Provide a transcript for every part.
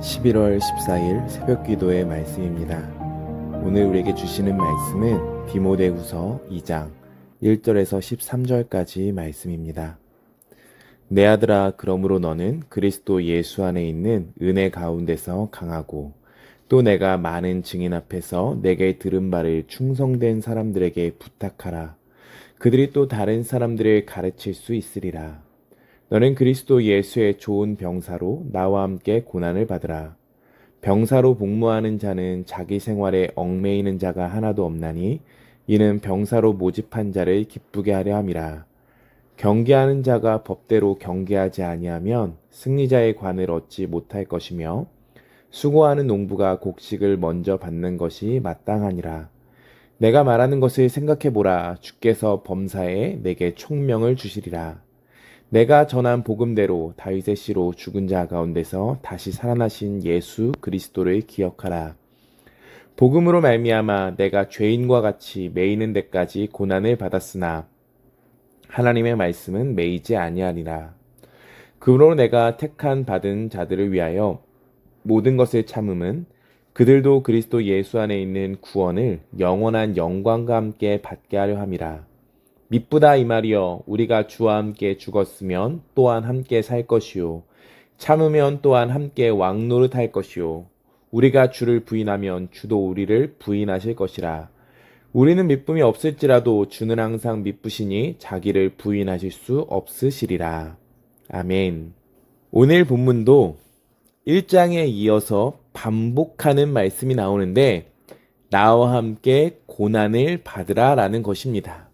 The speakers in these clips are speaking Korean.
11월 14일 새벽기도의 말씀입니다. 오늘 우리에게 주시는 말씀은 디모데후서 2장 1절에서 13절까지 말씀입니다. 내 아들아, 그러므로 너는 그리스도 예수 안에 있는 은혜 가운데서 강하고 또 내가 많은 증인 앞에서 내게 들은 바를 충성된 사람들에게 부탁하라. 그들이 또 다른 사람들을 가르칠 수 있으리라. 너는 그리스도 예수의 좋은 병사로 나와 함께 고난을 받으라. 병사로 복무하는 자는 자기 생활에 얽매이는 자가 하나도 없나니 이는 병사로 모집한 자를 기쁘게 하려 함이라. 경계하는 자가 법대로 경계하지 아니하면 승리자의 관을 얻지 못할 것이며 수고하는 농부가 곡식을 먼저 받는 것이 마땅하니라. 내가 말하는 것을 생각해보라. 주께서 범사에 내게 총명을 주시리라. 내가 전한 복음대로 다윗의 씨로 죽은 자 가운데서 다시 살아나신 예수 그리스도를 기억하라. 복음으로 말미암아 내가 죄인과 같이 매이는 데까지 고난을 받았으나 하나님의 말씀은 매이지 아니하니라. 그러므로 내가 택한 받은 자들을 위하여 모든 것을 참음은 그들도 그리스도 예수 안에 있는 구원을 영원한 영광과 함께 받게 하려 함이라. 미쁘다 이 말이여, 우리가 주와 함께 죽었으면 또한 함께 살 것이요 참으면 또한 함께 왕노릇할 것이요 우리가 주를 부인하면 주도 우리를 부인하실 것이라. 우리는 미쁨이 없을지라도 주는 항상 미쁘시니 자기를 부인하실 수 없으시리라. 아멘. 오늘 본문도 1장에 이어서 반복하는 말씀이 나오는데 나와 함께 고난을 받으라 라는 것입니다.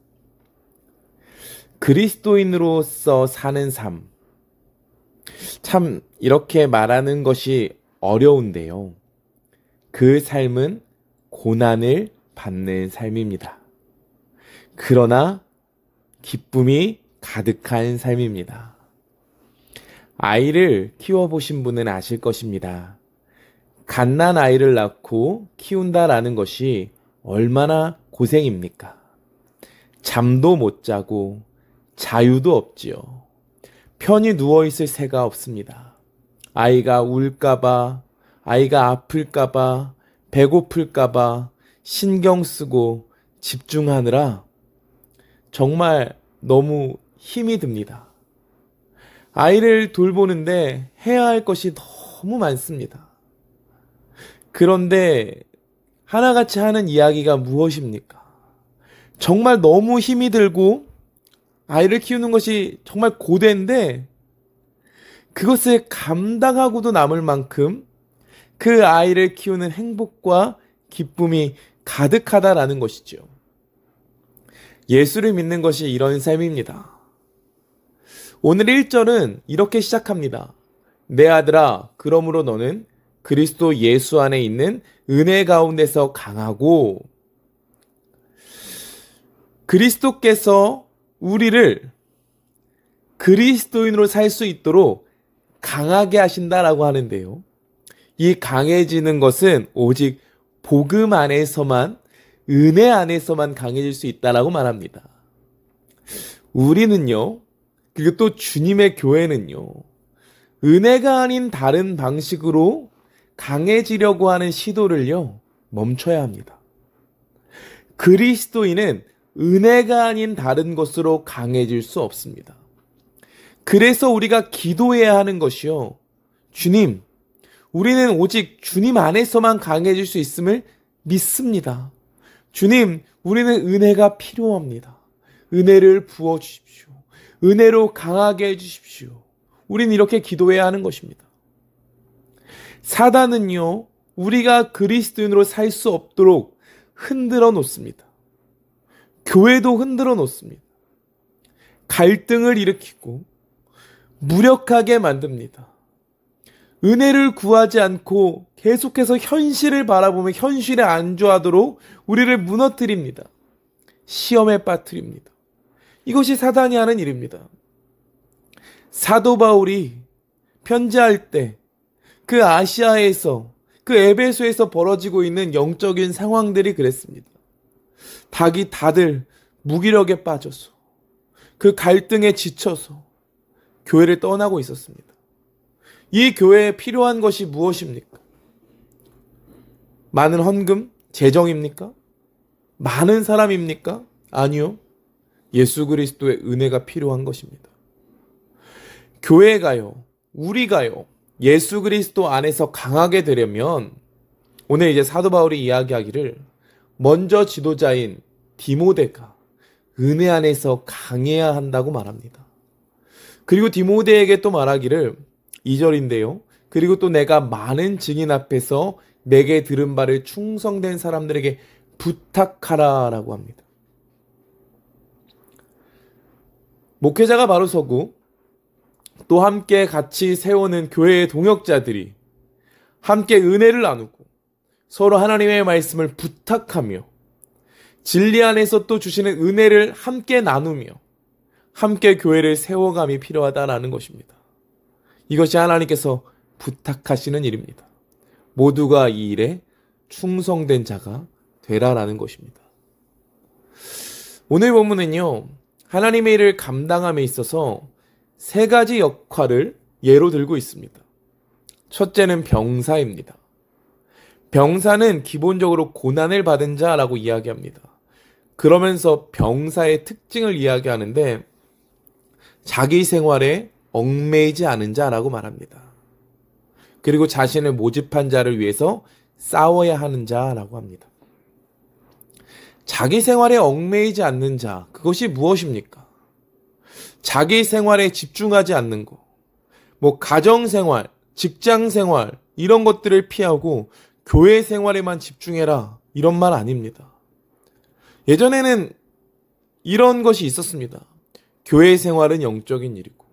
그리스도인으로서 사는 삶. 참 이렇게 말하는 것이 어려운데요. 그 삶은 고난을 받는 삶입니다. 그러나 기쁨이 가득한 삶입니다. 아이를 키워보신 분은 아실 것입니다. 갓난 아이를 낳고 키운다라는 것이 얼마나 고생입니까? 잠도 못 자고 자유도 없지요. 편히 누워있을 새가 없습니다. 아이가 울까봐, 아이가 아플까봐, 배고플까봐 신경 쓰고 집중하느라 정말 너무 힘이 듭니다. 아이를 돌보는데 해야 할 것이 너무 많습니다. 그런데 하나같이 하는 이야기가 무엇입니까? 정말 너무 힘이 들고 아이를 키우는 것이 정말 고된데 그것을 감당하고도 남을 만큼 그 아이를 키우는 행복과 기쁨이 가득하다라는 것이죠. 예수를 믿는 것이 이런 삶입니다. 오늘 1절은 이렇게 시작합니다. 내 아들아, 그러므로 너는 그리스도 예수 안에 있는 은혜 가운데서 강하고 그리스도께서 우리를 그리스도인으로 살 수 있도록 강하게 하신다라고 하는데요. 이 강해지는 것은 오직 복음 안에서만, 은혜 안에서만 강해질 수 있다라고 말합니다. 우리는요, 그리고 또 주님의 교회는요, 은혜가 아닌 다른 방식으로 강해지려고 하는 시도를요, 멈춰야 합니다. 그리스도인은 은혜가 아닌 다른 것으로 강해질 수 없습니다. 그래서 우리가 기도해야 하는 것이요. 주님, 우리는 오직 주님 안에서만 강해질 수 있음을 믿습니다. 주님, 우리는 은혜가 필요합니다. 은혜를 부어주십시오. 은혜로 강하게 해주십시오. 우리는 이렇게 기도해야 하는 것입니다. 사단은요, 우리가 그리스도인으로 살 수 없도록 흔들어 놓습니다. 교회도 흔들어 놓습니다. 갈등을 일으키고 무력하게 만듭니다. 은혜를 구하지 않고 계속해서 현실을 바라보며 현실에 안주하도록 우리를 무너뜨립니다. 시험에 빠뜨립니다. 이것이 사단이 하는 일입니다. 사도 바울이 편지할 때 그 아시아에서, 그 에베소에서 벌어지고 있는 영적인 상황들이 그랬습니다. 다들 무기력에 빠져서 그 갈등에 지쳐서 교회를 떠나고 있었습니다. 이 교회에 필요한 것이 무엇입니까? 많은 헌금? 재정입니까? 많은 사람입니까? 아니요. 예수 그리스도의 은혜가 필요한 것입니다. 교회가요, 우리가요, 예수 그리스도 안에서 강하게 되려면 오늘 이제 사도 바울이 이야기하기를 먼저 지도자인 디모데가 은혜 안에서 강해야 한다고 말합니다. 그리고 디모데에게 또 말하기를 2절인데요. 그리고 또 내가 많은 증인 앞에서 내게 들은 바를 충성된 사람들에게 부탁하라 라고 합니다. 목회자가 바로 서고 또 함께 같이 세우는 교회의 동역자들이 함께 은혜를 나누고 서로 하나님의 말씀을 부탁하며 진리 안에서 또 주시는 은혜를 함께 나누며 함께 교회를 세워감이 필요하다라는 것입니다. 이것이 하나님께서 부탁하시는 일입니다. 모두가 이 일에 충성된 자가 되라라는 것입니다. 오늘 본문은요, 하나님의 일을 감당함에 있어서 세 가지 역할을 예로 들고 있습니다. 첫째는 병사입니다. 병사는 기본적으로 고난을 받은 자라고 이야기합니다. 그러면서 병사의 특징을 이야기하는데 자기 생활에 얽매이지 않은 자라고 말합니다. 그리고 자신을 모집한 자를 위해서 싸워야 하는 자라고 합니다. 자기 생활에 얽매이지 않는 자, 그것이 무엇입니까? 자기 생활에 집중하지 않는 것, 가정생활, 직장생활 이런 것들을 피하고 교회 생활에만 집중해라 이런 말 아닙니다. 예전에는 이런 것이 있었습니다. 교회 생활은 영적인 일이고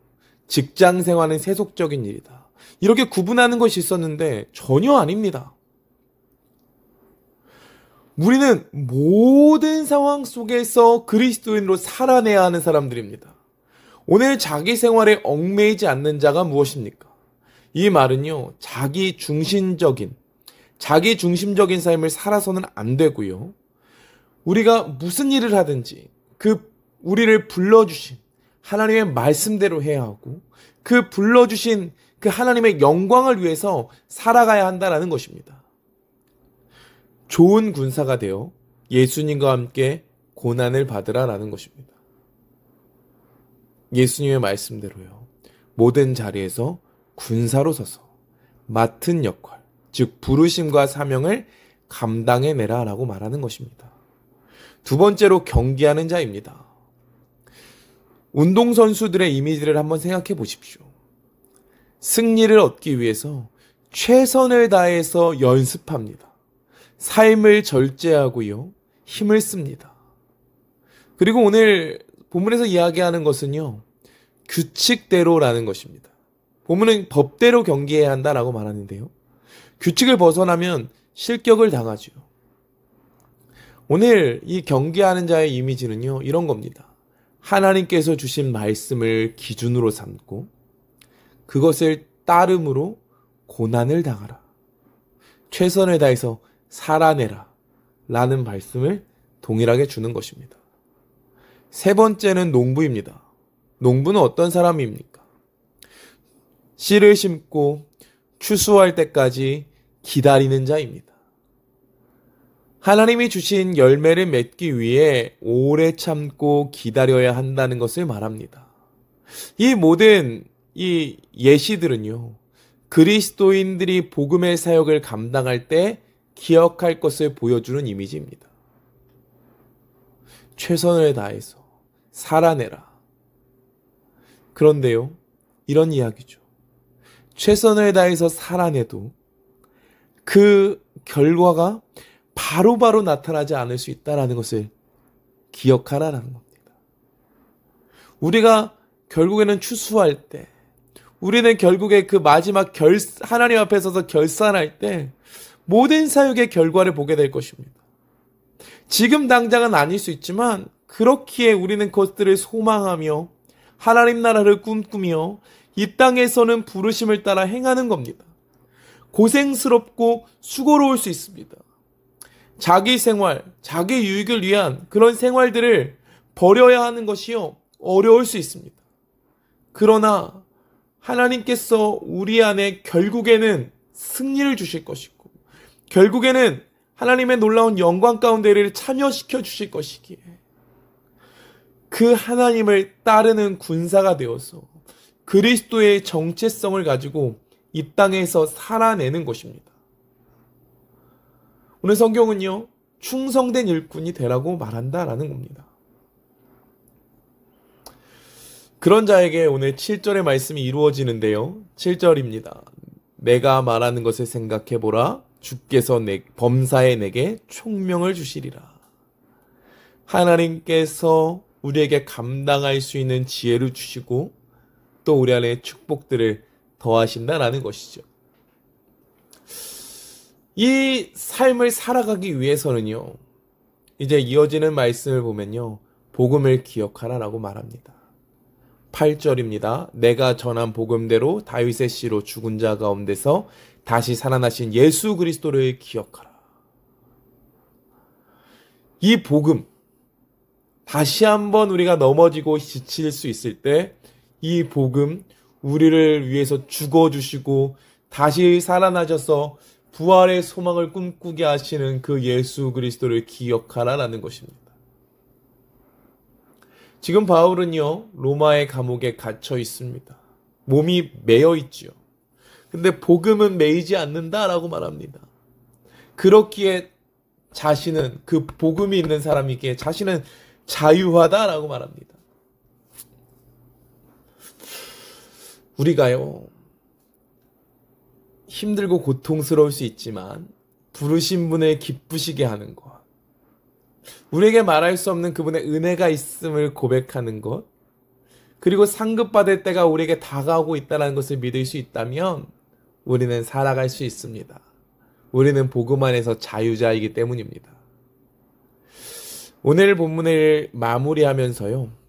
직장 생활은 세속적인 일이다. 이렇게 구분하는 것이 있었는데 전혀 아닙니다. 우리는 모든 상황 속에서 그리스도인으로 살아내야 하는 사람들입니다. 오늘 자기 생활에 얽매이지 않는 자가 무엇입니까? 이 말은요, 자기 중심적인 삶을 살아서는 안 되고요. 우리가 무슨 일을 하든지 우리를 불러주신 하나님의 말씀대로 해야 하고 그 불러주신 그 하나님의 영광을 위해서 살아가야 한다는 것입니다. 좋은 군사가 되어 예수님과 함께 고난을 받으라라는 것입니다. 예수님의 말씀대로요. 모든 자리에서 군사로 서서 맡은 역할, 즉 부르심과 사명을 감당해내라라고 말하는 것입니다. 두 번째로 경기하는 자입니다. 운동선수들의 이미지를 한번 생각해 보십시오. 승리를 얻기 위해서 최선을 다해서 연습합니다. 삶을 절제하고요, 힘을 씁니다. 그리고 오늘 본문에서 이야기하는 것은요, 규칙대로라는 것입니다. 본문은 법대로 경기해야 한다라고 말하는데요. 규칙을 벗어나면 실격을 당하죠. 오늘 이 경기하는 자의 이미지는요, 이런 겁니다. 하나님께서 주신 말씀을 기준으로 삼고 그것을 따름으로 고난을 당하라. 최선을 다해서 살아내라. 라는 말씀을 동일하게 주는 것입니다. 세 번째는 농부입니다. 농부는 어떤 사람입니까? 씨를 심고 추수할 때까지 기다리는 자입니다. 하나님이 주신 열매를 맺기 위해 오래 참고 기다려야 한다는 것을 말합니다. 이 모든 이 예시들은요, 그리스도인들이 복음의 사역을 감당할 때 기억할 것을 보여주는 이미지입니다. 최선을 다해서 살아내라. 그런데요, 이런 이야기죠. 최선을 다해서 살아내도 그 결과가 바로바로 나타나지 않을 수 있다는 것을 기억하라는 겁니다. 우리가 결국에는 추수할 때, 우리는 결국에 그 마지막 하나님 앞에 서서 결산할 때 모든 사역의 결과를 보게 될 것입니다. 지금 당장은 아닐 수 있지만 그렇기에 우리는 그것들을 소망하며 하나님 나라를 꿈꾸며 이 땅에서는 부르심을 따라 행하는 겁니다. 고생스럽고 수고로울 수 있습니다. 자기 생활, 자기 유익을 위한 그런 생활들을 버려야 하는 것이요, 어려울 수 있습니다. 그러나 하나님께서 우리 안에 결국에는 승리를 주실 것이고 결국에는 하나님의 놀라운 영광 가운데를 참여시켜 주실 것이기에 그 하나님을 따르는 군사가 되어서 그리스도의 정체성을 가지고 이 땅에서 살아내는 것입니다. 오늘 성경은요, 충성된 일꾼이 되라고 말한다라는 겁니다. 그런 자에게 오늘 7절의 말씀이 이루어지는데요. 7절입니다. 내가 말하는 것을 생각해보라. 주께서 범사에 내게 총명을 주시리라. 하나님께서 우리에게 감당할 수 있는 지혜를 주시고 또 우리 안에 축복들을 더하신다라는 것이죠. 이 삶을 살아가기 위해서는요, 이제 이어지는 말씀을 보면요, 복음을 기억하라라고 말합니다. 8절입니다. 내가 전한 복음대로 다윗의 씨로 죽은 자 가운데서 다시 살아나신 예수 그리스도를 기억하라. 이 복음, 다시 한번 우리가 넘어지고 지칠 수 있을 때 이 복음, 우리를 위해서 죽어주시고 다시 살아나셔서 부활의 소망을 꿈꾸게 하시는 그 예수 그리스도를 기억하라라는 것입니다. 지금 바울은요, 로마의 감옥에 갇혀 있습니다. 몸이 매여 있지요. 근데 복음은 매이지 않는다라고 말합니다. 그렇기에 자신은, 그 복음이 있는 사람이기에 자신은 자유하다라고 말합니다. 우리가요, 힘들고 고통스러울 수 있지만 부르신 분을 기쁘시게 하는 것, 우리에게 말할 수 없는 그분의 은혜가 있음을 고백하는 것, 그리고 상급받을 때가 우리에게 다가오고 있다는 것을 믿을 수 있다면 우리는 살아갈 수 있습니다. 우리는 복음 안에서 자유자이기 때문입니다. 오늘 본문을 마무리하면서요,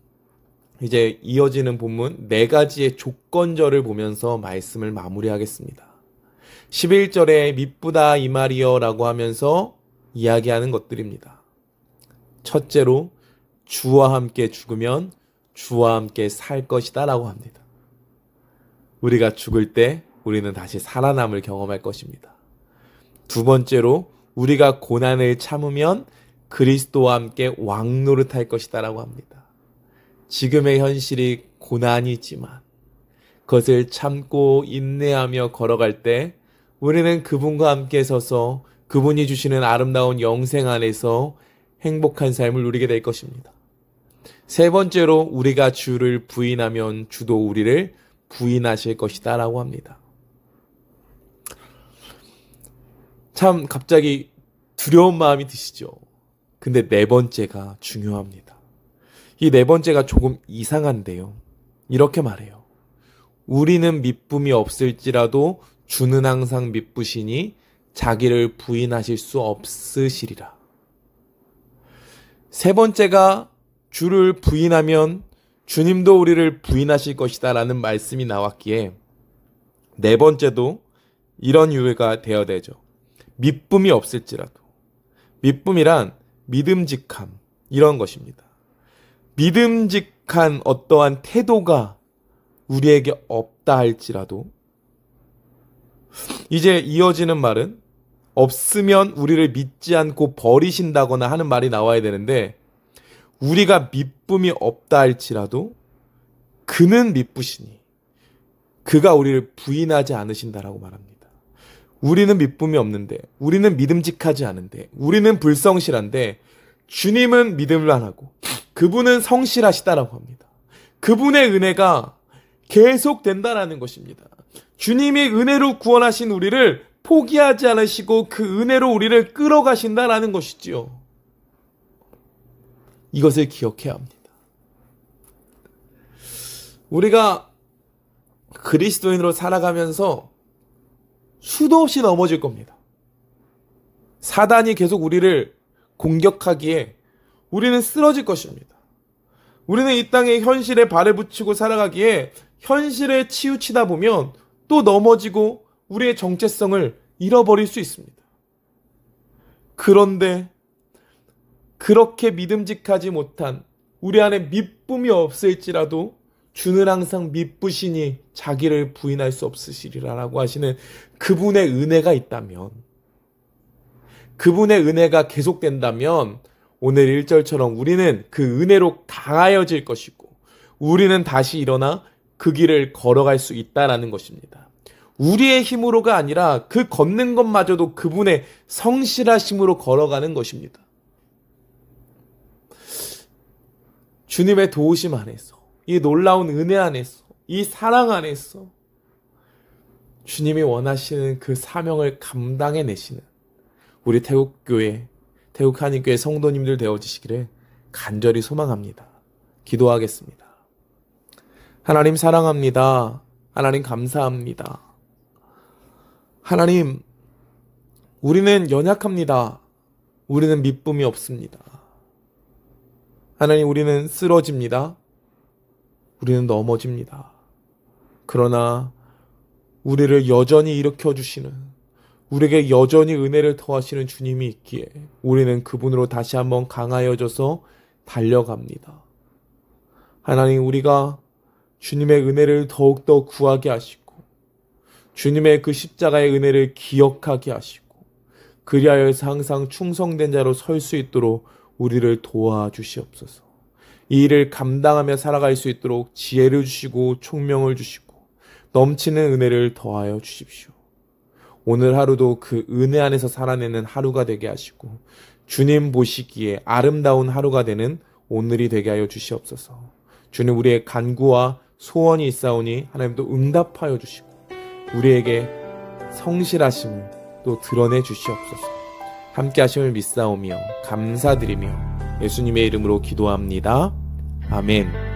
이제 이어지는 본문 4가지의 조건절을 보면서 말씀을 마무리하겠습니다. 11절에 미쁘다 이 말이여 라고 하면서 이야기하는 것들입니다. 첫째로 주와 함께 죽으면 주와 함께 살 것이다 라고 합니다. 우리가 죽을 때 우리는 다시 살아남을 경험할 것입니다. 두 번째로 우리가 고난을 참으면 그리스도와 함께 왕노릇할 것이다 라고 합니다. 지금의 현실이 고난이지만 그것을 참고 인내하며 걸어갈 때 우리는 그분과 함께 서서 그분이 주시는 아름다운 영생 안에서 행복한 삶을 누리게 될 것입니다. 세 번째로 우리가 주를 부인하면 주도 우리를 부인하실 것이다 라고 합니다. 참 갑자기 두려운 마음이 드시죠. 근데 4번째가 중요합니다. 이 4번째가 조금 이상한데요. 이렇게 말해요. 우리는 미쁨이 없을지라도 주는 항상 미쁘시니 자기를 부인하실 수 없으시리라. 세 번째가 주를 부인하면 주님도 우리를 부인하실 것이다 라는 말씀이 나왔기에 4번째도 이런 이유가 되어야 되죠. 미쁨이 없을지라도. 미쁨이란 믿음직함, 이런 것입니다. 믿음직한 어떠한 태도가 우리에게 없다 할지라도 이제 이어지는 말은 없으면 우리를 믿지 않고 버리신다거나 하는 말이 나와야 되는데 우리가 미쁨이 없다 할지라도 그는 미쁘시니 그가 우리를 부인하지 않으신다라고 말합니다. 우리는 미쁨이 없는데, 우리는 믿음직하지 않은데, 우리는 불성실한데 주님은 믿음을 안 하고 그분은 성실하시다라고 합니다. 그분의 은혜가 계속 된다라는 것입니다. 주님이 은혜로 구원하신 우리를 포기하지 않으시고 그 은혜로 우리를 끌어가신다라는 것이지요. 이것을 기억해야 합니다. 우리가 그리스도인으로 살아가면서 수도 없이 넘어질 겁니다. 사단이 계속 우리를 공격하기에 우리는 쓰러질 것입니다. 우리는 이 땅의 현실에 발을 붙이고 살아가기에 현실에 치우치다 보면 또 넘어지고 우리의 정체성을 잃어버릴 수 있습니다. 그런데 그렇게 믿음직하지 못한 우리 안에 미쁨이 없을지라도 주는 항상 미쁘시니 자기를 부인할 수 없으시리라라고 하시는 그분의 은혜가 있다면, 그분의 은혜가 계속된다면 오늘 1절처럼 우리는 그 은혜로 강하여질 것이고 우리는 다시 일어나 그 길을 걸어갈 수 있다라는 것입니다. 우리의 힘으로가 아니라 그 걷는 것마저도 그분의 성실하심으로 걸어가는 것입니다. 주님의 도우심 안에서, 이 놀라운 은혜 안에서, 이 사랑 안에서 주님이 원하시는 그 사명을 감당해내시는 우리 태국교회, 태국한인교회 성도님들 되어지시기를 간절히 소망합니다. 기도하겠습니다. 하나님 사랑합니다. 하나님 감사합니다. 하나님, 우리는 연약합니다. 우리는 미쁨이 없습니다. 하나님, 우리는 쓰러집니다. 우리는 넘어집니다. 그러나 우리를 여전히 일으켜주시는, 우리에게 여전히 은혜를 더하시는 주님이 있기에 우리는 그분으로 다시 한번 강하여져서 달려갑니다. 하나님, 우리가 주님의 은혜를 더욱더 구하게 하시고 주님의 그 십자가의 은혜를 기억하게 하시고 그리하여서 항상 충성된 자로 설 수 있도록 우리를 도와주시옵소서. 이 일을 감당하며 살아갈 수 있도록 지혜를 주시고 총명을 주시고 넘치는 은혜를 더하여 주십시오. 오늘 하루도 그 은혜 안에서 살아내는 하루가 되게 하시고 주님 보시기에 아름다운 하루가 되는 오늘이 되게 하여 주시옵소서. 주님, 우리의 간구와 소원이 있사오니 하나님도 응답하여 주시고 우리에게 성실하심을 또 드러내 주시옵소서. 함께 하심을 믿사오며 감사드리며 예수님의 이름으로 기도합니다. 아멘.